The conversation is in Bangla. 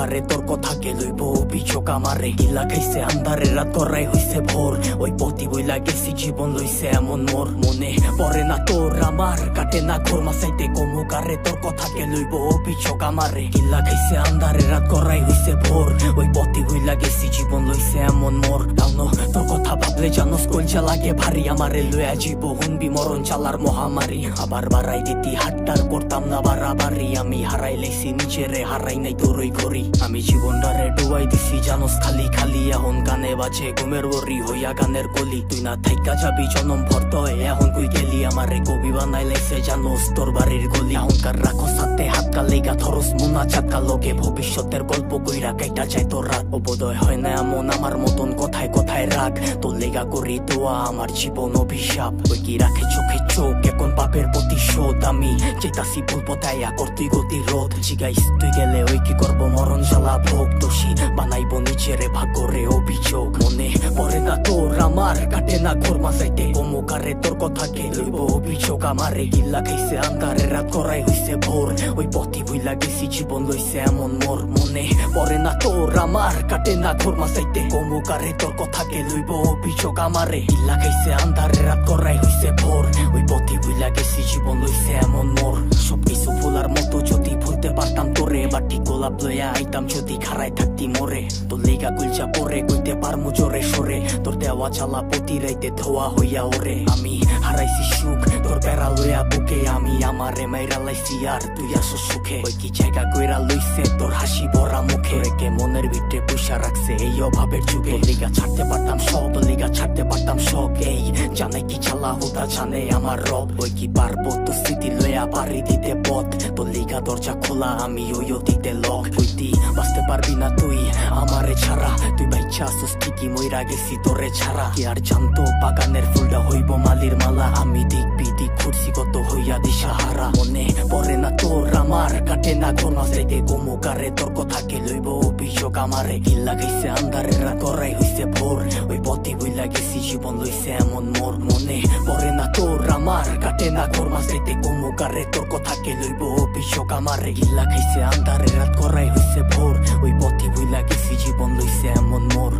কারে তোর কথাকে লইব অভিযোগ আমারে গিলা খাইছে আন্ধারে রাত করাই হইছে ভোর ওই পথি বইলা গেছি জীবন লইছে এমন মোর মনে পড়ে না তোর আমার কাটে না ঘোর মাসাইতে কমু কারে তোর কথাকে লইব অভিযোগ আমারে গিলা খাইছে আন্ধারে রাত করাই হইছে ভোর ওই পথি বইলা গেছি জীবন লইছে এমন মোর তাও তোর কথা ভাবলে জানোস কলজা লাগে ভারী আমারে লইয়া জীব হুনবি মরণ চালার মহামারী আবার বাড়াই দিতি হাট্টার করতাম না বাড়াবাড়ি আমি হারাই লেছি নিজেরে হারাই নাই তোরই ঘড়ি আমি জীবনটারে ডুবাই দিছি জানোস খালি খালি এখন গানে বাজে ঘুমের বরি হইয়া গানের কলি তুই না থাইকা যাবি জনম ভর্ত এখন কই গেলি আমারে কবি বানাই লাইছে জানোস তোর বাড়ির গলি এখনকার রাখো সাথে হাত কালেগা ধরস মুনা চাকা লগে ভবিষ্যতের গল্প কইরা কাইটা যায় তোর রাত অবোধয় হয় না এমন আমার মতন কথায় কথায় রাগ তোর লেগা করি দোয়া আমার জীবন অভিশাপ ওই কি রাখে চোখে চোখ এখন পাপের প্রতিশোধ আমি চেতাসি ভুল পথাইয়া করতুই গতিরোধ জিগাইস তুই গেলে ওই কি করবো মরণ জ্বালা ভোগ দোষী বানাইবো নিজেরে ভাগ্যরে অভিযোগ মনে পড়ে না তোর আমার কাটে না ঘোর মাসাইতে কমুকারে তোর কথাকে লইব অভিযোগ আমারে গিল্লা খাইছে আন্ধারে রাত করাই হইছে ভোর ওই পথি বইলা গেছি জীবন লইছে এমন মোর মনে পড়ে না তোর আমার কাটে না ঘোর মাসাইতে কমুকারে তোর কথাকে লইব অভিযোগ আমারে গিল্লা খাইছে আন্ধারে রাত করাই হইছে ভোর ওই পথি বইলা গেছি জীবন লইছে এমন মোর সবকিছু ভুলার মতো যদি ভুলতে পারতাম তোরে বাটি গোলাপ লইয়া আইতাম যদি খারাই থাকতি মোরে তোর লেগা গুলচা পরে কইতে পারমু জোরে সরে তোর দেওয়া চালা প্রতি রাইতে ধোয়া হইয়া ওরে আমি হারাইছি সুখ তোর বেড়া লইয়া বুকে আমি আমারে মাইরা লাইছি আর তুই আসো সুখে ওই কি জায়গা কইরা লইছে তোর হাসি ভরা মুখে রেখে মনের ভিতরে পুষা রাখছে এই অভাবের যুগে লিগা ছাড়তে পারতাম সব লিগা ছাড়তে পারতাম শখ এই জানে কি চালা হুদা জানে আমার রব ওই কি পারবো তো স্মৃতি লইয়া পারি দিতে পথ তোর লিগা দরজা খোলা আমি ওই অতীতে লক হইতি বাঁচতে পারবি না তুই আমারে ছাড়া তুই বাইচ্ছা আসুস ঠিকই মইরা গেছি তোরে ছাড়া কি আর জানতো বাগানের ফুলটা হইব মালির মালা আমি দিক বিদিক ঘুরছি কত হইয়া দিশাহারা মনে পড়ে না তোর আমার কাটে না ঘোর মাসাইতে কমুকারে তোর কথাকে লইব অভিযোগ আমারে গিল্লা খাইছে আন্ধারে রাত করাই হইছে ভোর ওই পথি বইলা গেছি জীবন লইছে এমন মোর মনে পড়ে না তোর আমার কাটে না ঘোর মাসাইতে কমুকারে তোর কথাকে লইব অভিযোগ আমারে গিল্লা খাইছে আন্ধারে রাত করাই হইছে ভোর ওই পথি বইলা গেছি জীবন লইছে এমন মোর।